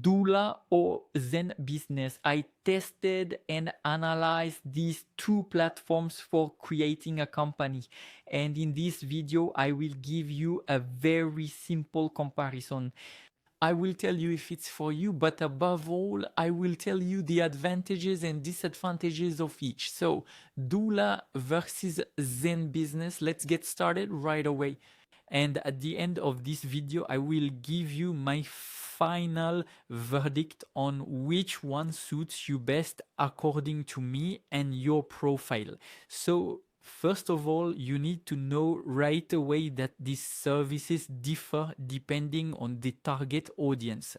Doola or Zenbusiness. I tested and analyzed these two platforms for creating a company. And in this video, I will give you a very simple comparison. I will tell you if it's for you, but above all, I will tell you the advantages and disadvantages of each. So, Doola versus Zenbusiness. Let's get started right away. And at the end of this video, I will give you my final verdict on which one suits you best according to me and your profile. So, first of all, you need to know right away that these services differ depending on the target audience.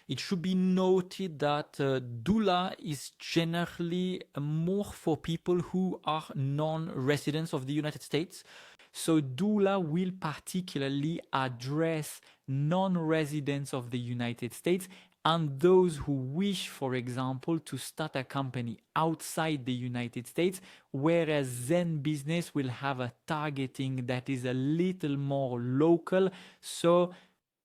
It should be noted that Doola is generally more for people who are non-residents of the United States. So Doola will particularly address non-residents of the United States and those who wish, for example, to start a company outside the United States, whereas Zenbusiness will have a targeting that is a little more local. So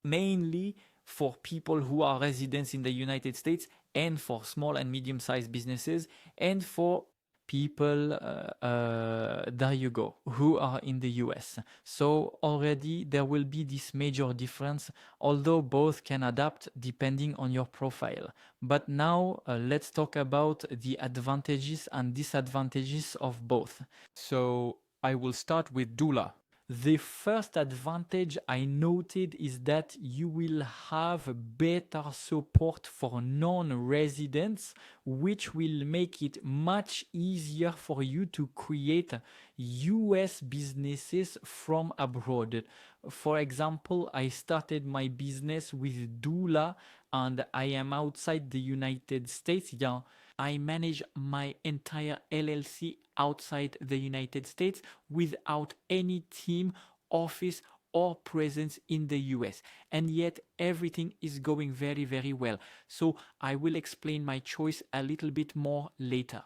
mainly for people who are residents in the United States and for small and medium-sized businesses and for people, there you go, who are in the US. So already there will be this major difference, although both can adapt depending on your profile. But now let's talk about the advantages and disadvantages of both. So I will start with Doola. The first advantage I noted is that you will have better support for non-residents, which will make it much easier for you to create US businesses from abroad. For example, I started my business with Doola and I am outside the United States. Yeah, I manage my entire LLC outside the United States without any team, office, or presence in the US. And yet everything is going very, very well. So I will explain my choice a little bit more later.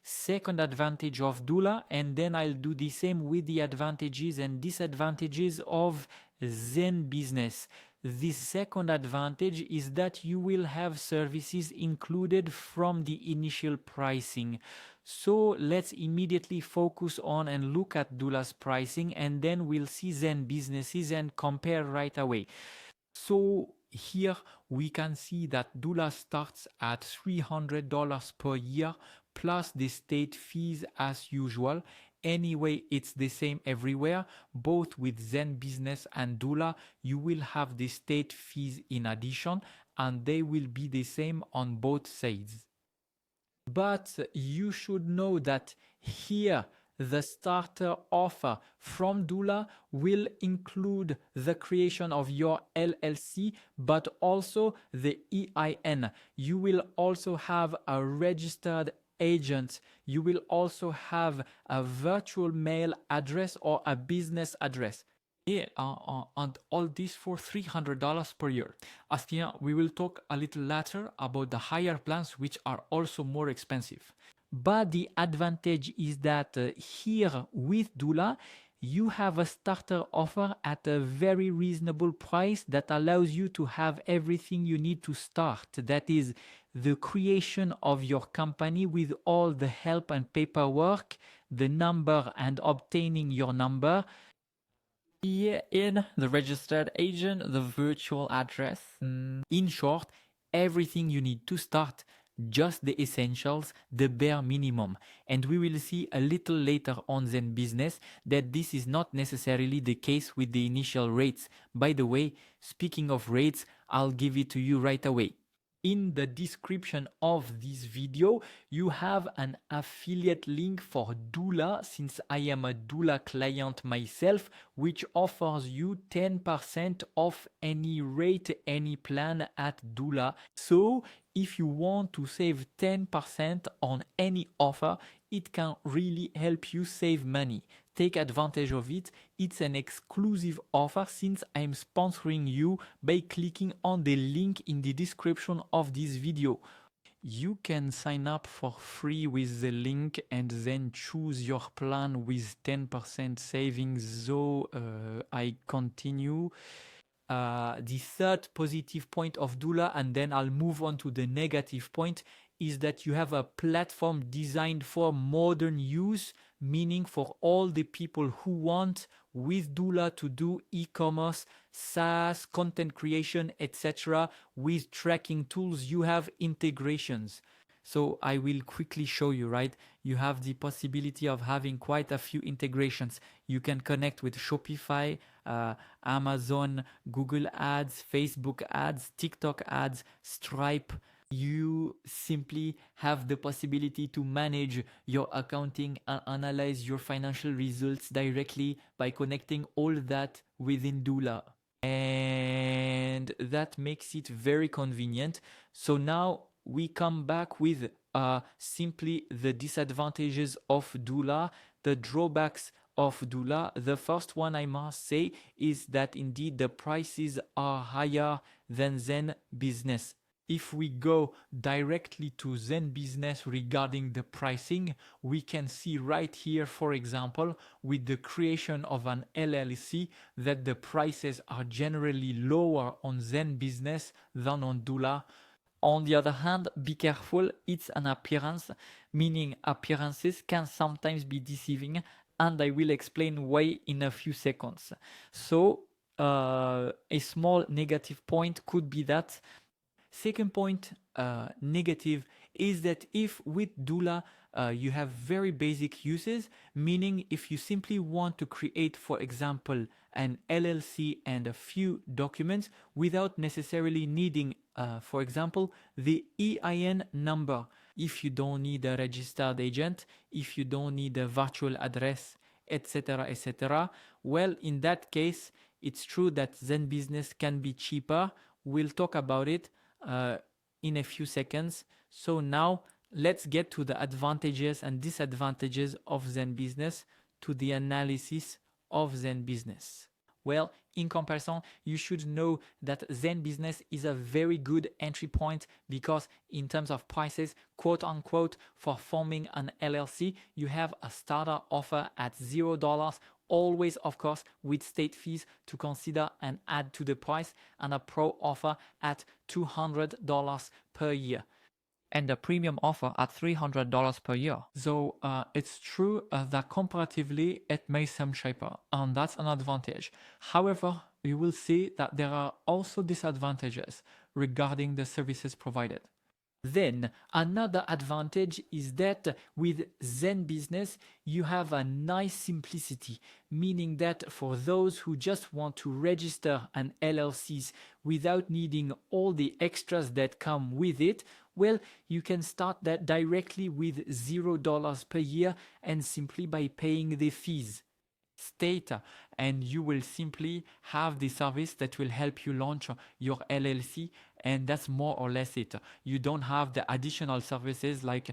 Second advantage of Doola, and then I'll do the same with the advantages and disadvantages of Zenbusiness. The second advantage is that you will have services included from the initial pricing. So let's immediately focus on and look at Doola's pricing, and then we'll see Zenbusinesses and compare right away. So here we can see that Doola starts at $300 per year plus the state fees as usual. Anyway, it's the same everywhere. Both with Zenbusiness and Doola, you will have the state fees in addition, and they will be the same on both sides. But you should know that here the starter offer from Doola will include the creation of your LLC, but also the EIN. You will also have a registered agent. You will also have a virtual mail address or a business address. Yeah, and all this for $300 per year. As we will talk a little later about the higher plans, which are also more expensive. But the advantage is that here with Doola, you have a starter offer at a very reasonable price that allows you to have everything you need to start. That is the creation of your company with all the help and paperwork, the number and obtaining your number, in the registered agent, the virtual address. In short, everything you need to start, just the essentials, the bare minimum. And we will see a little later on Zenbusiness that this is not necessarily the case with the initial rates. By the way, speaking of rates, I'll give it to you right away. In the description of this video, you have an affiliate link for Doola, since I am a Doola client myself, which offers you 10% off any rate, any plan at Doola. So if you want to save 10% on any offer, it can really help you save money. Take advantage of it. It's an exclusive offer since I'm sponsoring you by clicking on the link in the description of this video. You can sign up for free with the link and then choose your plan with 10% savings. So I continue. the third positive point of Doola, and then I'll move on to the negative point, is that you have a platform designed for modern use, meaning for all the people who want with Doola to do e-commerce, SaaS, content creation, etc. With tracking tools, you have integrations. So I will quickly show you, right? You have the possibility of having quite a few integrations. You can connect with Shopify, Amazon, Google Ads, Facebook ads, TikTok ads, Stripe. You simply have the possibility to manage your accounting and analyze your financial results directly by connecting all that within Doola. And that makes it very convenient. So now we come back with simply the disadvantages of Doola, the drawbacks of Doola. The first one I must say is that indeed the prices are higher than Zenbusiness. If we go directly to Zenbusiness regarding the pricing, we can see right here, for example, with the creation of an LLC, that the prices are generally lower on Zenbusiness than on Doola. On the other hand, be careful, it's an appearance, meaning appearances can sometimes be deceiving, and I will explain why in a few seconds. So, a small negative point could be that. Second point, negative, is that if with Doola you have very basic uses, meaning if you simply want to create, for example, an LLC and a few documents without necessarily needing, for example, the EIN number, if you don't need a registered agent, if you don't need a virtual address, etc., well, in that case, it's true that Zenbusiness can be cheaper. We'll talk about it in a few seconds. So now let's get to the advantages and disadvantages of Zenbusiness, to the analysis of Zenbusiness. Well, in comparison, you should know that Zenbusiness is a very good entry point because in terms of prices, quote unquote, for forming an LLC, you have a starter offer at $0, always, of course, with state fees to consider and add to the price, and a pro offer at $200 per year, and a premium offer at $300 per year. So it's true that comparatively it may seem cheaper, and that's an advantage. However, you will see that there are also disadvantages regarding the services provided. Then another advantage is that with Zenbusiness you have a nice simplicity, meaning that for those who just want to register an LLCs without needing all the extras that come with it, well, you can start that directly with $0 per year and simply by paying the fees. State, and you will simply have the service that will help you launch your LLC, and that's more or less it. You don't have the additional services like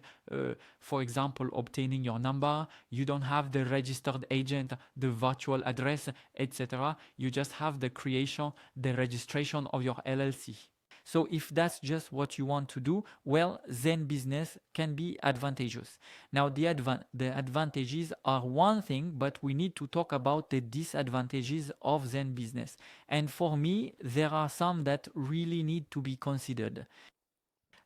for example obtaining your number. You don't have the registered agent, the virtual address, etc. You just have the creation, the registration of your LLC. So if that's just what you want to do, well, Zenbusiness can be advantageous. Now the advantages are one thing, but we need to talk about the disadvantages of Zenbusiness. And for me, there are some that really need to be considered.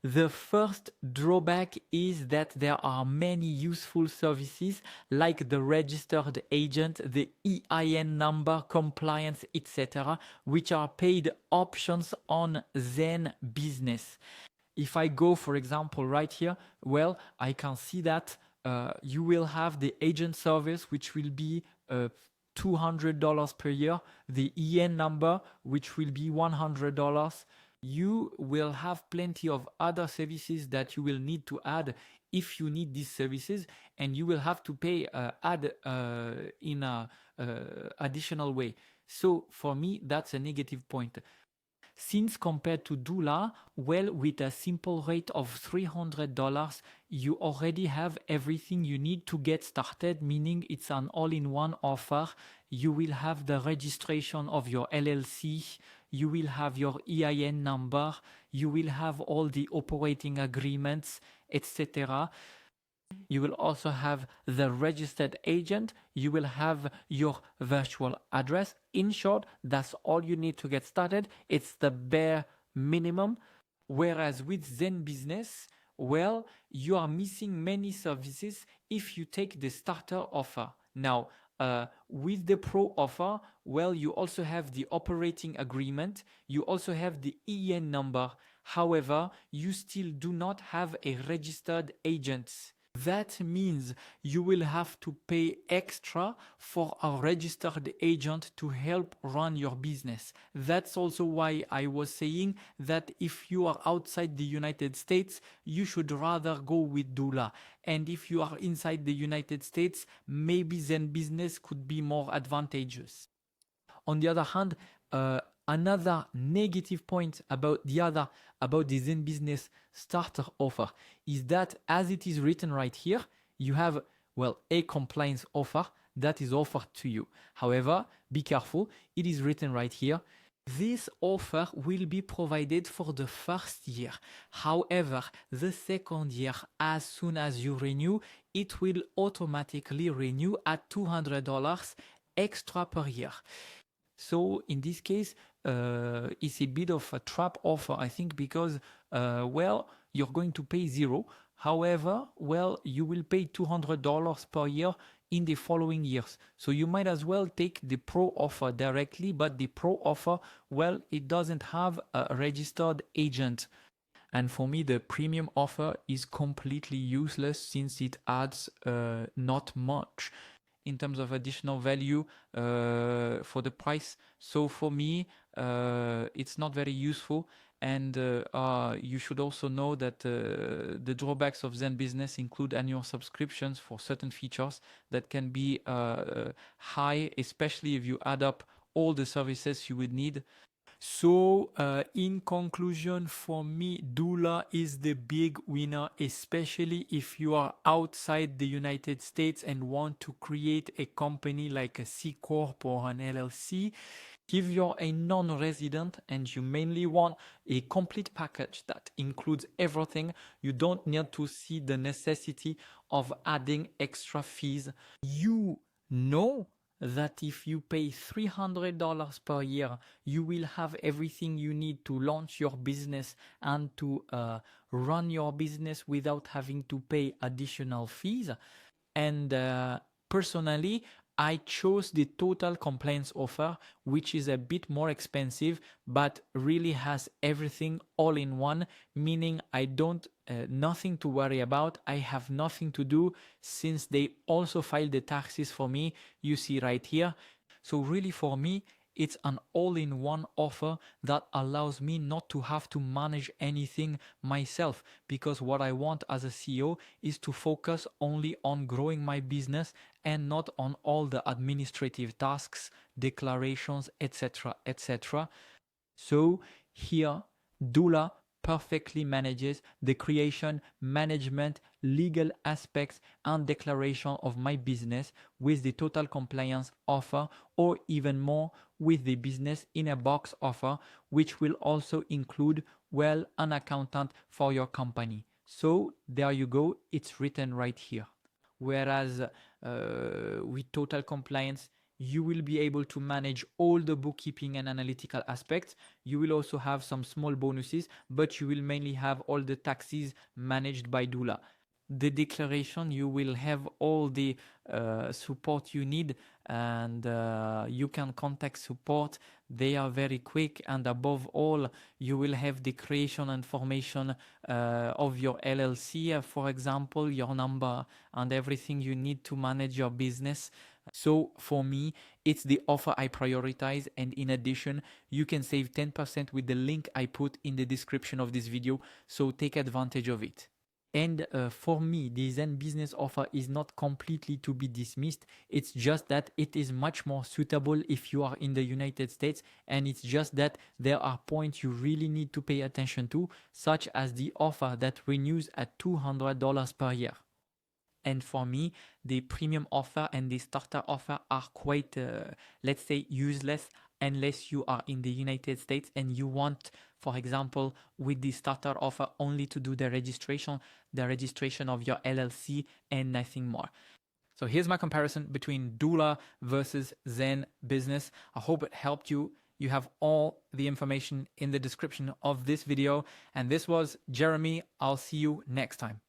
The first drawback is that there are many useful services like the registered agent, the EIN number, compliance, etc., which are paid options on Zenbusiness. If I go, for example, right here, well, I can see that you will have the agent service, which will be $200 per year, the EIN number, which will be $100. You will have plenty of other services that you will need to add if you need these services, and you will have to pay in a additional way. So for me, that's a negative point. Since compared to Doola, well, with a simple rate of $300, you already have everything you need to get started, meaning it's an all-in-one offer. You will have the registration of your LLC, you will have your EIN number, you will have all the operating agreements, etc. You will also have the registered agent. You will have your virtual address. In short, that's all you need to get started. It's the bare minimum. Whereas with Zenbusiness, well, you are missing many services if you take the starter offer. Now, with the pro offer, well, you also have the operating agreement. You also have the EN number. However, you still do not have a registered agent. That means you will have to pay extra for a registered agent to help run your business. That's also why I was saying that if you are outside the United States, you should rather go with Doola. And if you are inside the United States, maybe Zenbusiness could be more advantageous. On the other hand, another negative point about the Zenbusiness starter offer is that, as it is written right here, you have, well, a compliance offer that is offered to you. However, be careful, it is written right here. This offer will be provided for the first year. However, the second year, as soon as you renew, it will automatically renew at $200 extra per year. So in this case, it's a bit of a trap offer, I think, because, well, you're going to pay zero. However, well, you will pay $200 per year in the following years. So you might as well take the pro offer directly, but the pro offer, well, it doesn't have a registered agent. And for me, the premium offer is completely useless since it adds not much in terms of additional value for the price. So for me, it's not very useful. And you should also know that the drawbacks of Zenbusiness include annual subscriptions for certain features that can be high, especially if you add up all the services you would need. So, in conclusion, for me, Doola is the big winner, especially if you are outside the United States and want to create a company like a C Corp or an LLC. If you're a non-resident and you mainly want a complete package that includes everything, you don't need to see the necessity of adding extra fees. You know that if you pay $300 per year, you will have everything you need to launch your business and to run your business without having to pay additional fees. And personally, I chose the total compliance offer, which is a bit more expensive, but really has everything all in one, meaning I don't, nothing to worry about. I have nothing to do since they also file the taxes for me. You see right here. So really for me, it's an all-in-one offer that allows me not to have to manage anything myself, because what I want as a CEO is to focus only on growing my business and not on all the administrative tasks, declarations, etc., etc. So here, Doola perfectly manages the creation, management, legal aspects, and declaration of my business with the total compliance offer, or even more with the business in a box offer, which will also include, well, an accountant for your company. So there you go, it's written right here. Whereas with total compliance, you will be able to manage all the bookkeeping and analytical aspects. You will also have some small bonuses, but you will mainly have all the taxes managed by Doola. The declaration, you will have all the support you need, and you can contact support. They are very quick, and above all, you will have the creation information of your LLC, for example, your number and everything you need to manage your business. So for me, it's the offer I prioritize, and in addition, you can save 10% with the link I put in the description of this video, so take advantage of it. And for me, the Zenbusiness offer is not completely to be dismissed. It's just that it is much more suitable if you are in the United States, and it's just that there are points you really need to pay attention to, such as the offer that renews at $200 per year. And for me, the premium offer and the starter offer are quite, let's say, useless unless you are in the United States and you want for example, with the starter offer only to do the registration of your LLC and nothing more. So here's my comparison between Doola versus Zen Business. I hope it helped you. You have all the information in the description of this video. And this was Jeremy. I'll see you next time.